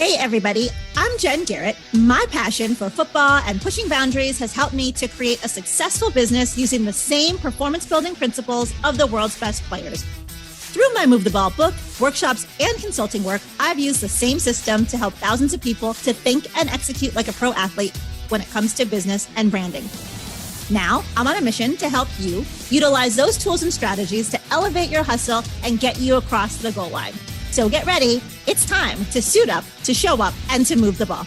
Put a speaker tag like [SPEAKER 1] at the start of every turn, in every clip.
[SPEAKER 1] Hey everybody, I'm Jen Garrett. My passion for football and pushing boundaries has helped me to create a successful business using the same performance building principles of the world's best players. Through my Move the Ball book, workshops, and consulting work, I've used the same system to help thousands of people to think and execute like a pro athlete when it comes to business and branding. Now, I'm on a mission to help you utilize those tools and strategies to elevate your hustle and get you across the goal line. So get ready. It's time to suit up, to show up, and to move the ball.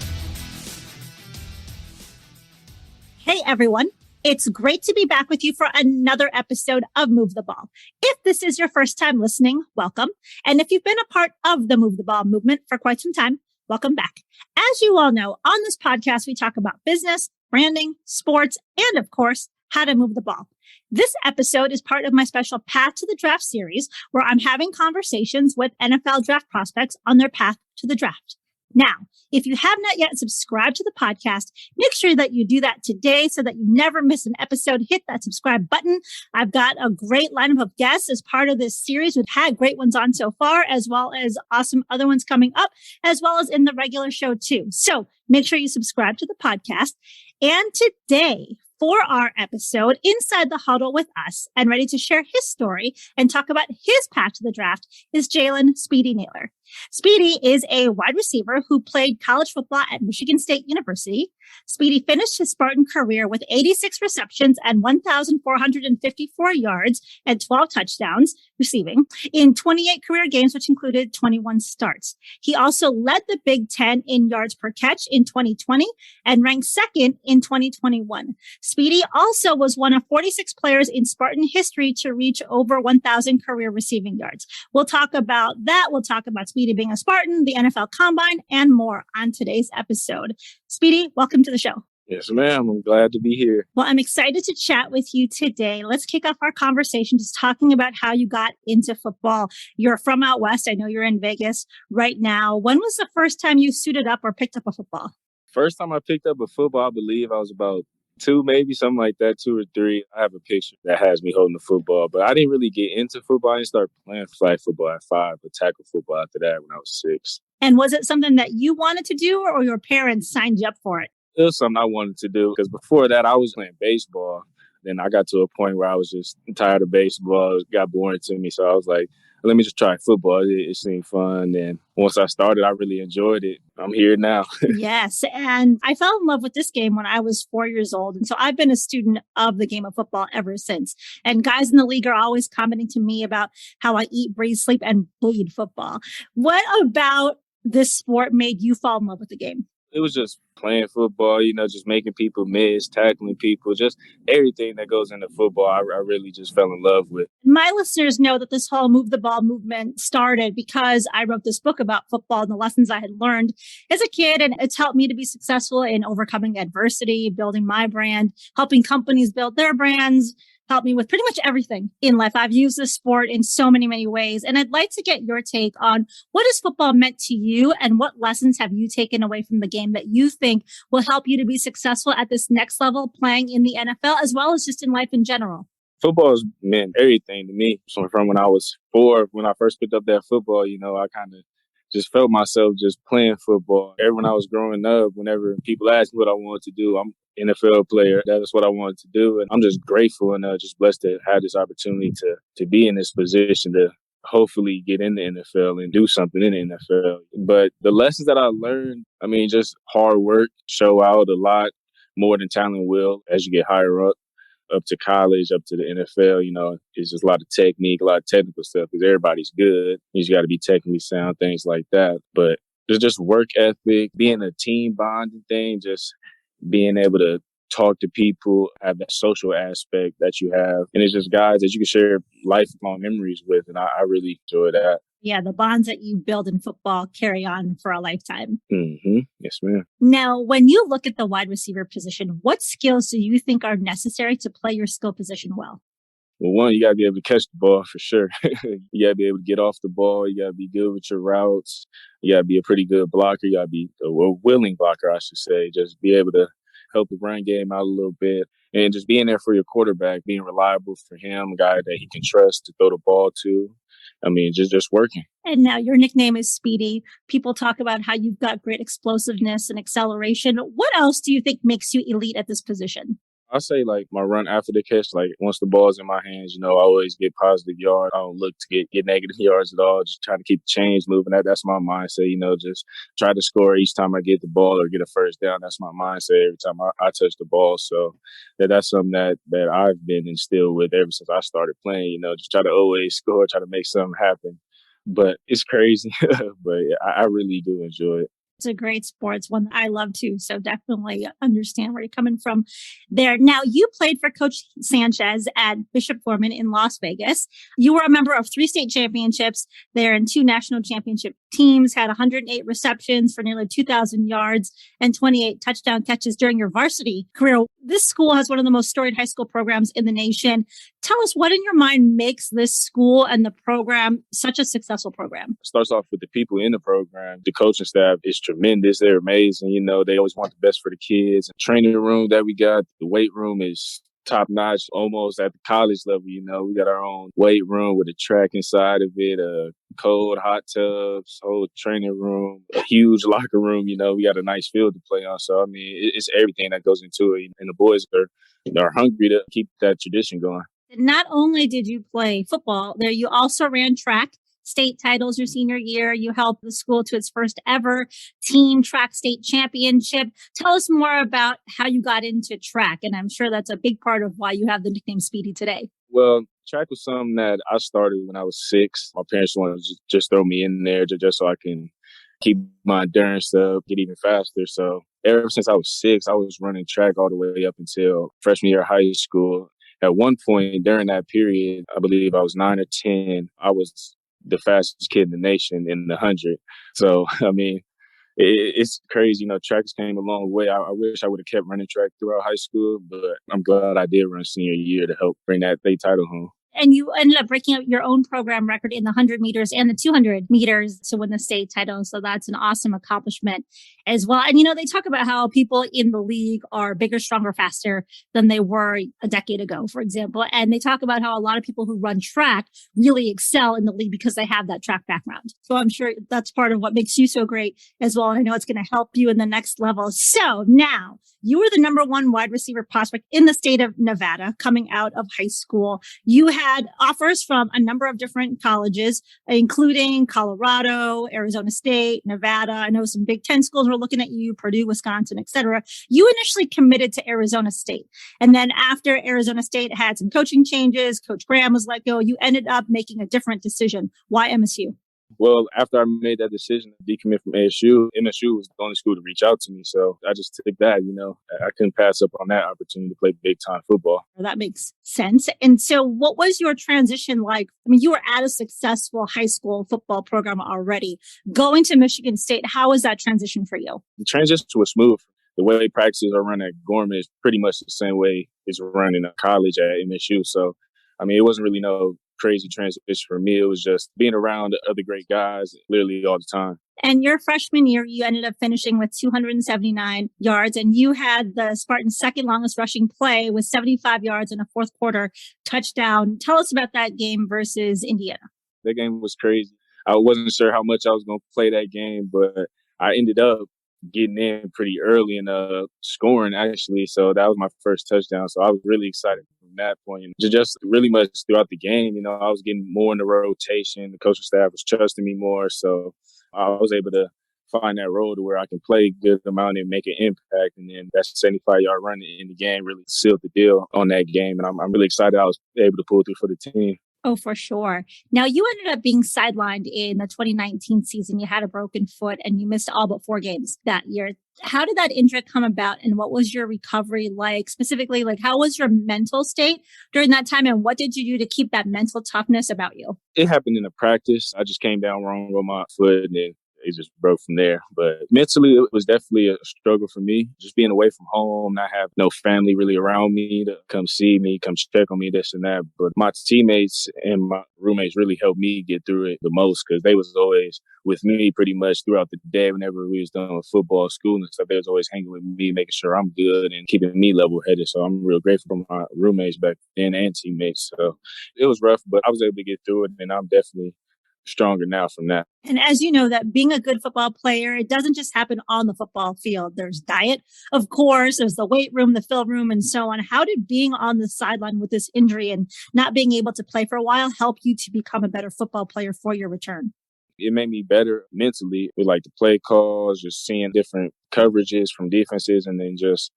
[SPEAKER 1] Hey, everyone. It's great to be back with you for another episode of Move the Ball. If this is your first time listening, welcome. And if you've been a part of the Move the Ball movement for quite some time, welcome back. As you all know, on this podcast, we talk about business, branding, sports, and of course, how to move the ball. This episode is part of my special Path to the Draft series, where I'm having conversations with NFL draft prospects on their path to the draft. Now, if you have not yet subscribed to the podcast, make sure that you do that today so that you never miss an episode. Hit that subscribe button. I've got a great lineup of guests as part of this series. We've had great ones on so far, as well as awesome other ones coming up, as well as in the regular show too. So make sure you subscribe to the podcast. And today, for our episode, Inside the Huddle with us and ready to share his story and talk about his path to the draft is Jalen Speedy Nailor. Speedy is a wide receiver who played college football at Michigan State University. Speedy finished his Spartan career with 86 receptions and 1,454 yards and 12 touchdowns receiving in 28 career games, which included 21 starts. He also led the Big Ten in yards per catch in 2020 and ranked second in 2021. Speedy also was one of 46 players in Spartan history to reach over 1,000 career receiving yards. We'll talk about that. We'll talk about Speedy being a Spartan, the NFL Combine, and more on today's episode. Speedy, welcome to the show.
[SPEAKER 2] Yes, ma'am. I'm glad to be here.
[SPEAKER 1] Well, I'm excited to chat with you today. Let's kick off our conversation just talking about how you got into football. You're from out west. I know you're in Vegas right now. When was the first time you suited up or picked up a football?
[SPEAKER 2] First time I picked up a football, I believe I was about 2, maybe something like that, 2 or 3. I have a picture that has me holding the football, but I didn't really get into football. I didn't start playing flag football at 5, but tackle football after that when I was 6.
[SPEAKER 1] And was it something that you wanted to do or your parents signed you up for it?
[SPEAKER 2] It was something I wanted to do because before that I was playing baseball. Then I got to a point where I was just tired of baseball. It got boring to me. So I was like, let me just try football. It seemed fun. And once I started, I really enjoyed it. I'm here now.
[SPEAKER 1] Yes. And I fell in love with this game when I was 4 years old. And so I've been a student of the game of football ever since. And guys in the league are always commenting to me about how I eat, breathe, sleep, and bleed football. What about this sport made you fall in love with the game?
[SPEAKER 2] It was just playing football, just making people miss, tackling people, just everything that goes into football. I really just fell in love with.
[SPEAKER 1] My listeners know that this whole Move the Ball movement started because I wrote this book about football and the lessons I had learned as a kid. And it's helped me to be successful in overcoming adversity, building my brand, helping companies build their brands, helped me with pretty much everything in life. I've used this sport in so many, many ways. And I'd like to get your take on what has football meant to you and what lessons have you taken away from the game that you think will help you to be successful at this next level playing in the NFL as well as just in life in general?
[SPEAKER 2] Football has meant everything to me. So from when I was 4, when I first picked up that football, I kind of just felt myself just playing football. When I was growing up, whenever people asked me what I wanted to do, I'm NFL player. That's what I wanted to do. And I'm just grateful and just blessed to have this opportunity to be in this position to hopefully get in the NFL and do something in the NFL. But the lessons that I learned, just hard work, show out a lot more than talent will as you get higher up to college, up to the NFL. It's just a lot of technique, a lot of technical stuff because everybody's good. You just got to be technically sound, things like that. But there's just work ethic, being a team bonding thing, just being able to talk to people, have that social aspect that you have. And it's just guys that you can share lifelong memories with. And I really enjoy that.
[SPEAKER 1] Yeah, the bonds that you build in football carry on for a lifetime.
[SPEAKER 2] Mm-hmm. Yes, ma'am. Now,
[SPEAKER 1] when you look at the wide receiver position, what skills do you think are necessary to play your skill position well?
[SPEAKER 2] Well, one, you got to be able to catch the ball for sure. You got to be able to get off the ball. You got to be good with your routes. You got to be a pretty good blocker. You got to be a willing blocker, I should say. Just be able to help the run game out a little bit. And just being there for your quarterback, being reliable for him, a guy that he can trust to throw the ball to. just working.
[SPEAKER 1] And now your nickname is Speedy. People talk about how you've got great explosiveness and acceleration. What else do you think makes you elite at this position?
[SPEAKER 2] I say like my run after the catch, like once the ball's in my hands, I always get positive yards. I don't look to get negative yards at all. Just trying to keep the chains moving. That's my mindset, just try to score each time I get the ball or get a first down. That's my mindset every time I touch the ball. So that's something that I've been instilled with ever since I started playing, just try to always score, try to make something happen. But it's crazy, but I really do enjoy it.
[SPEAKER 1] It's a great sport. It's one that I love too. So definitely understand where you're coming from there. Now, you played for Coach Sanchez at Bishop Gorman in Las Vegas. You were a member of 3 state championships there and 2 national championship teams, had 108 receptions for nearly 2,000 yards and 28 touchdown catches during your varsity career. This school has one of the most storied high school programs in the nation. Tell us what in your mind makes this school and the program such a successful program.
[SPEAKER 2] It starts off with the people in the program. The coaching staff is tremendous. They're amazing. They always want the best for the kids. The training room that we got, the weight room is top notch, almost at the college level. We got our own weight room with a track inside of it, cold hot tubs, whole training room, a huge locker room. We got a nice field to play on. So, it's everything that goes into it. And the boys are hungry to keep that tradition going.
[SPEAKER 1] Not only did you play football there, you also ran track. State titles your senior year. You helped the school to its first ever team track state championship. Tell us more about how you got into track. And I'm sure that's a big part of why you have the nickname Speedy today.
[SPEAKER 2] Well, track was something that I started when I was 6. My parents wanted to just throw me in there just so I can keep my endurance up, get even faster. So ever since I was 6, I was running track all the way up until freshman year of high school. At one point during that period, I believe I was 9 or 10, I was the fastest kid in the nation in the 100. So, it's crazy. Track came a long way. I wish I would have kept running track throughout high school, but I'm glad I did run senior year to help bring that state title home.
[SPEAKER 1] And you ended up breaking out your own program record in the 100 meters and the 200 meters to win the state title. So that's an awesome accomplishment as well. And, they talk about how people in the league are bigger, stronger, faster than they were a decade ago, for example. And they talk about how a lot of people who run track really excel in the league because they have that track background. So I'm sure that's part of what makes you so great as well. And I know it's going to help you in the next level. So now you were the number 1 wide receiver prospect in the state of Nevada coming out of high school. You had offers from a number of different colleges, including Colorado, Arizona State, Nevada. I know some Big Ten schools were looking at you, Purdue, Wisconsin, etc. You initially committed to Arizona State. And then after Arizona State had some coaching changes, Coach Graham was let go, you ended up making a different decision. Why MSU?
[SPEAKER 2] Well, after I made that decision to decommit from MSU was the only school to reach out to me. So I just took that, I couldn't pass up on that opportunity to play big time football.
[SPEAKER 1] That makes sense. And so what was your transition like? You were at a successful high school football program already. Going to Michigan State, how was that transition for you?
[SPEAKER 2] The transition was smooth. The way practices are run at Gorman is pretty much the same way it's run in a college at MSU. So, it wasn't really no crazy transition for me. It was just being around other great guys literally all the time.
[SPEAKER 1] And your freshman year, you ended up finishing with 279 yards, and you had the Spartan's second longest rushing play with 75 yards in a fourth quarter touchdown. Tell us about that game versus Indiana.
[SPEAKER 2] That game was crazy. I wasn't sure how much I was going to play that game, but I ended up getting in pretty early and scoring, actually. So that was my first touchdown. So I was really excited from that point. And just really much throughout the game, I was getting more in the rotation. The coaching staff was trusting me more. So I was able to find that role to where I can play a good amount and make an impact. And then that 75-yard run in the game really sealed the deal on that game. And I'm really excited I was able to pull through for the team.
[SPEAKER 1] Oh, for sure. Now, you ended up being sidelined in the 2019 season. You had a broken foot and you missed all but 4 games that year. How did that injury come about and what was your recovery like? Specifically, how was your mental state during that time and what did you do to keep that mental toughness about you?
[SPEAKER 2] It happened in a practice. I just came down wrong on my foot and then it just broke from there. But mentally, it was definitely a struggle for me. Just being away from home, not have no family really around me to come see me, come check on me, this and that. But my teammates and my roommates really helped me get through it the most because they was always with me pretty much throughout the day. Whenever we was done with football, school and stuff, they was always hanging with me, making sure I'm good and keeping me level headed. So I'm real grateful for my roommates back then and teammates. So it was rough, but I was able to get through it, and I'm definitely stronger now from that.
[SPEAKER 1] And as you know, that being a good football player, it doesn't just happen on the football field. There's diet, of course, there's the weight room, the film room, and so on. How did being on the sideline with this injury and not being able to play for a while help you to become a better football player for your return?
[SPEAKER 2] It made me better mentally with like the play calls, just seeing different coverages from defenses, and then just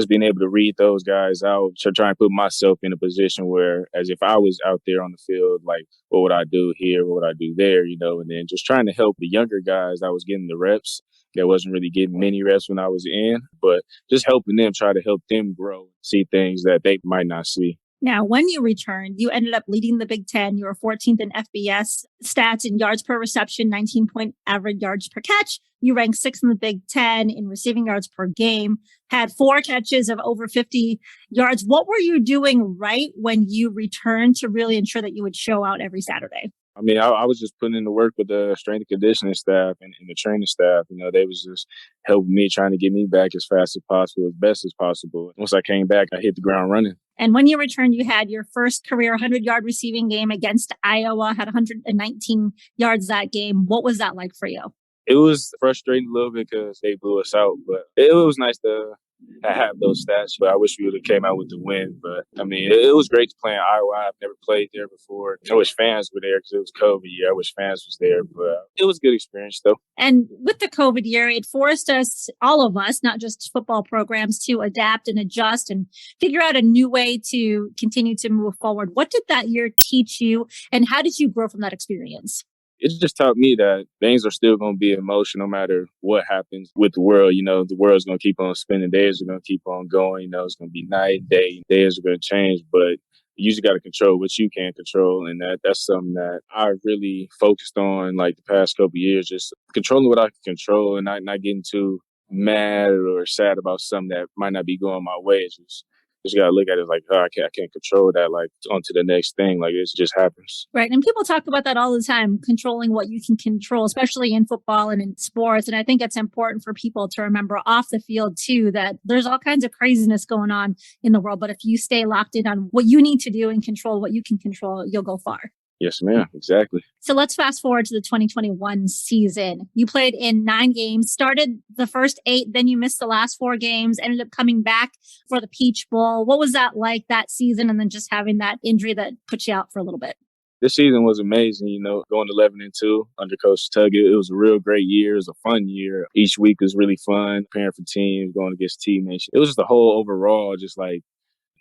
[SPEAKER 2] being able to read those guys out to try and put myself in a position where, as if I was out there on the field, like what would I do here, what would I do there, and then just trying to help the younger guys that was getting the reps, that wasn't really getting many reps when I was in, but just helping them, try to help them grow, see things that they might not see.
[SPEAKER 1] Now, when you returned, you ended up leading the Big Ten. You were 14th in FBS stats in yards per reception, 19-point average yards per catch. You ranked 6th in the Big Ten in receiving yards per game, had 4 catches of over 50 yards. What were you doing right when you returned to really ensure that you would show out every Saturday?
[SPEAKER 2] I mean, I was just putting in the work with the strength and conditioning staff and the training staff. They was just helping me, trying to get me back as fast as possible, as best as possible. Once I came back, I hit the ground running.
[SPEAKER 1] And when you returned, you had your first career 100-yard receiving game against Iowa, had 119 yards that game. What was that like for you?
[SPEAKER 2] It was frustrating a little bit because they blew us out, but it was nice to have those stats. But I wish we would have came out with the win. But I mean, it was great to play in Iowa. I've never played there before. I wish fans were there because it was COVID year. I wish fans was there, but it was a good experience though.
[SPEAKER 1] And with the COVID year, it forced us, all of us, not just football programs, to adapt and adjust and figure out a new way to continue to move forward. What did that year teach you, and how did you grow from that experience?
[SPEAKER 2] It just taught me that things are still going to be emotional no matter what happens with the world. The world's going to keep on spinning. Days are going to keep on going. It's going to be night, day. Days are going to change, but you just got to control what you can control. And that's something that I really focused on like the past couple of years, just controlling what I can control and not getting too mad or sad about something that might not be going my way. It's just got to look at it like, I can't control that, like on to the next thing. Like it just happens.
[SPEAKER 1] Right. And people talk about that all the time, controlling what you can control, especially in football and in sports. And I think it's important for people to remember off the field too, that there's all kinds of craziness going on in the world. But if you stay locked in on what you need to do and control what you can control, you'll go far.
[SPEAKER 2] Yes, ma'am. Exactly.
[SPEAKER 1] So let's fast forward to the 2021 season. You played in 9 games, started the first 8, then you missed the last 4 games, ended up coming back for the Peach Bowl. What was that like that season? And then just having that injury that put you out for a little bit?
[SPEAKER 2] This season was amazing, going 11-2 under Coach Tuggett. It was a real great year. It was a fun year. Each week was really fun, preparing for teams, going against teammates. It was just the whole overall, just like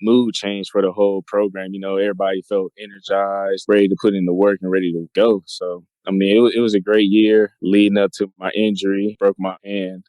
[SPEAKER 2] mood change for the whole program. Everybody felt energized, ready to put in the work and ready to go. So, I mean, it was a great year leading up to my injury, broke my hand,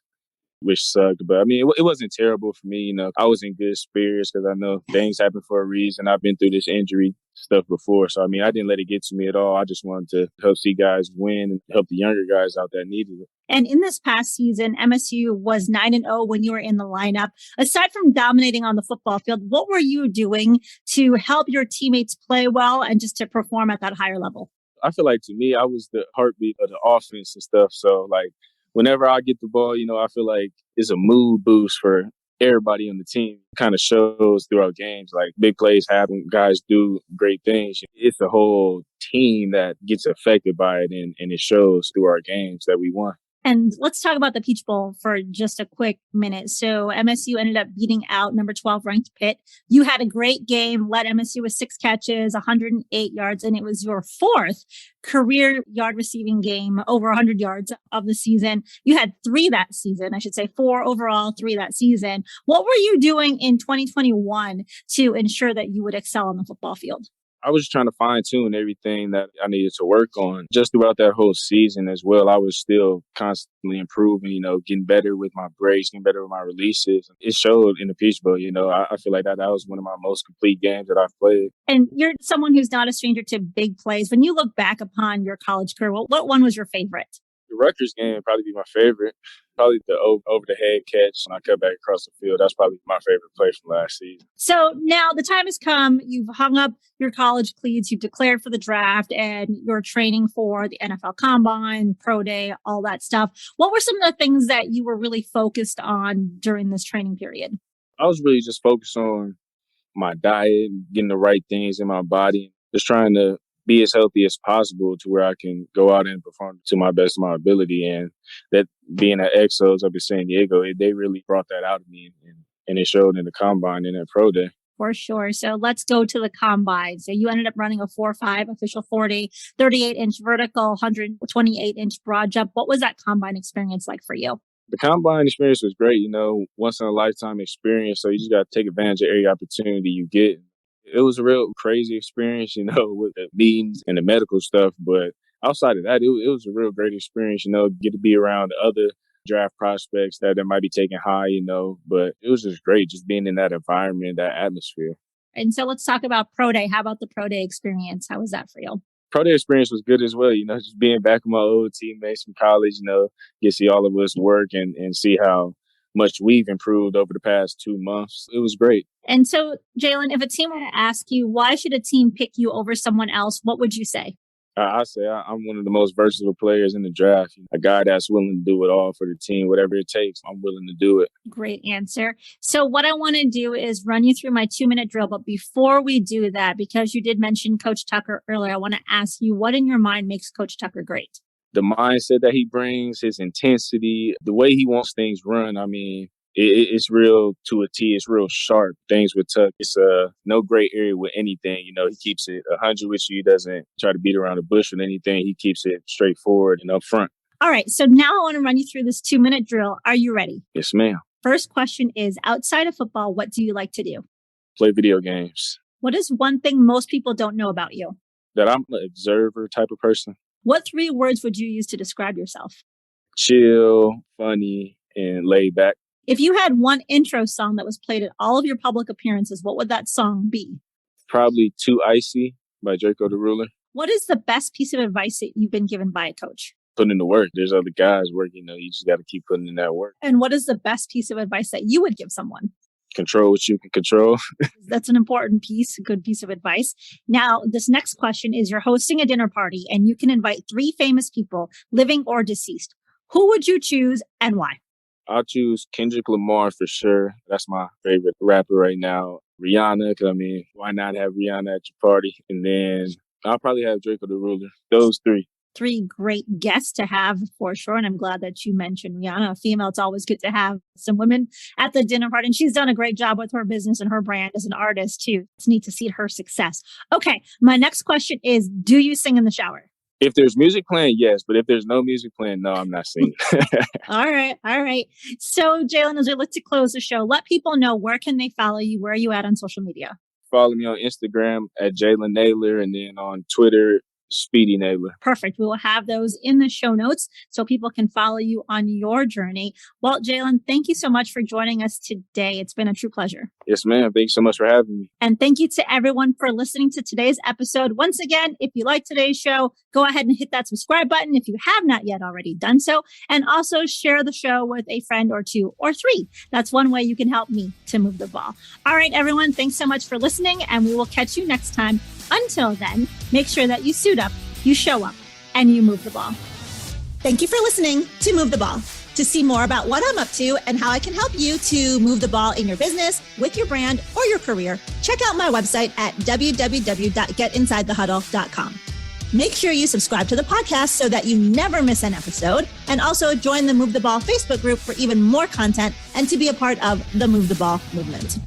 [SPEAKER 2] which sucked. But I mean, it wasn't terrible for me. I was in good spirits because I know things happen for a reason. I've been through this injury stuff before. So, I mean, I didn't let it get to me at all. I just wanted to help see guys win and help the younger guys out that needed it.
[SPEAKER 1] And in this past season, MSU was 9-0 when you were in the lineup. Aside from dominating on the football field, what were you doing to help your teammates play well and just to perform at that higher level?
[SPEAKER 2] I feel like to me, I was the heartbeat of the offense and stuff. So like whenever I get the ball, I feel like it's a mood boost for everybody on the team. It kind of shows throughout games, like big plays happen, guys do great things. It's the whole team that gets affected by it, and it shows through our games that we won.
[SPEAKER 1] And let's talk about the Peach Bowl for just a quick minute. So MSU ended up beating out number 12 ranked Pitt. You had a great game, led MSU with 6 catches, 108 yards, and it was your 4th career yard receiving game, over 100 yards of the season. You had 3 that season, I should say 4 overall, 3 that season. What were you doing in 2021 to ensure that you would excel on the football field?
[SPEAKER 2] I was just trying to fine tune everything that I needed to work on. Just throughout that whole season as well, I was still constantly improving, getting better with my breaks, getting better with my releases. It showed in the Peach Bowl, I feel like that was one of my most complete games that I've played.
[SPEAKER 1] And you're someone who's not a stranger to big plays. When you look back upon your college career, what one was your favorite?
[SPEAKER 2] The Rutgers game probably be my favorite. Probably the over the head catch when I cut back across the field. That's probably my favorite play from last season.
[SPEAKER 1] So now the time has come. You've hung up your college cleats. You've declared for the draft and you're training for the NFL Combine, Pro Day, all that stuff. What were some of the things that you were really focused on during this training period?
[SPEAKER 2] I was really just focused on my diet, getting the right things in my body, just trying to be as healthy as possible to where I can go out and perform to my best of my ability. And that being at Exos up in San Diego, they really brought that out of me, and it showed in the Combine and at Pro Day.
[SPEAKER 1] For sure. So let's go to the Combine. So you ended up running a 4.5 official 40, 38-inch vertical, 128-inch broad jump. What was that Combine experience like for you?
[SPEAKER 2] The Combine experience was great, once in a lifetime experience. So you just got to take advantage of every opportunity you get. It was a real crazy experience, with the meetings and the medical stuff. But outside of that, it was a real great experience, get to be around other draft prospects that might be taken high, But it was just great just being in that environment, that atmosphere.
[SPEAKER 1] And so let's talk about Pro Day. How about the Pro Day experience? How was that for you?
[SPEAKER 2] Pro Day experience was good as well, just being back with my old teammates from college, get to see all of us work and see how much we've improved over the past 2 months. It was great.
[SPEAKER 1] And so, Jalen, if a team were to ask you, why should a team pick you over someone else, what would you say?
[SPEAKER 2] I say I'm one of the most versatile players in the draft. A guy that's willing to do it all for the team, whatever it takes, I'm willing to do it.
[SPEAKER 1] Great answer. So what I want to do is run you through my 2-minute drill. But before we do that, because you did mention Coach Tucker earlier, I want to ask you, what in your mind makes Coach Tucker great?
[SPEAKER 2] The mindset that he brings, his intensity, the way he wants things run. It's real to a T. It's real sharp. Things with Tuck, it's no gray area with anything. He keeps it 100 with you. He doesn't try to beat around the bush with anything. He keeps it straightforward and up front.
[SPEAKER 1] All right. So now I want to run you through this 2-minute drill. Are you ready?
[SPEAKER 2] Yes, ma'am.
[SPEAKER 1] First question is, outside of football, what do you like to do?
[SPEAKER 2] Play video games.
[SPEAKER 1] What is one thing most people don't know about you?
[SPEAKER 2] That I'm an observer type of person.
[SPEAKER 1] What 3 words would you use to describe yourself?
[SPEAKER 2] Chill, funny, and laid back.
[SPEAKER 1] If you had one intro song that was played at all of your public appearances, what would that song be?
[SPEAKER 2] Probably Too Icy by Draco the Ruler.
[SPEAKER 1] What is the best piece of advice that you've been given by a coach?
[SPEAKER 2] Put in the work. There's other guys working, you just got to keep putting in that work.
[SPEAKER 1] And what is the best piece of advice that you would give someone?
[SPEAKER 2] Control what you can control.
[SPEAKER 1] That's an important piece, a good piece of advice. Now, this next question is, you're hosting a dinner party and you can invite 3 famous people, living or deceased. Who would you choose and why?
[SPEAKER 2] I'll choose Kendrick Lamar for sure. That's my favorite rapper right now. Rihanna, because why not have Rihanna at your party? And then I'll probably have Draco the Ruler. Those 3.
[SPEAKER 1] 3 great guests to have for sure. And I'm glad that you mentioned Rihanna, a female. It's always good to have some women at the dinner party. And she's done a great job with her business and her brand as an artist too. It's neat to see her success. Okay. My next question is, do you sing in the shower?
[SPEAKER 2] If there's music playing, yes. But if there's no music playing, no, I'm not singing.
[SPEAKER 1] All right. So, Jalen, as we look to close the show, let people know, where can they follow you? Where are you at on social media?
[SPEAKER 2] Follow me on Instagram at Jalen Nailor, and then on Twitter, Speedy Nailor.
[SPEAKER 1] Perfect. We will have those in the show notes so people can follow you on your journey. Well, Jalen, thank you so much for joining us today. It's been a true pleasure.
[SPEAKER 2] Yes, ma'am. Thank you so much for having me.
[SPEAKER 1] And thank you to everyone for listening to today's episode. Once again, if you like today's show, go ahead and hit that subscribe button if you have not yet already done so. And also share the show with a friend or 2 or 3. That's one way you can help me to move the ball. All right, everyone. Thanks so much for listening, and we will catch you next time. Until then, make sure that you suit up, you show up, and you move the ball.
[SPEAKER 3] Thank you for listening to Move the Ball. To see more about what I'm up to and how I can help you to move the ball in your business, with your brand, or your career, check out my website at www.getinsidethehuddle.com. Make sure you subscribe to the podcast so that you never miss an episode, and also join the Move the Ball Facebook group for even more content and to be a part of the Move the Ball movement.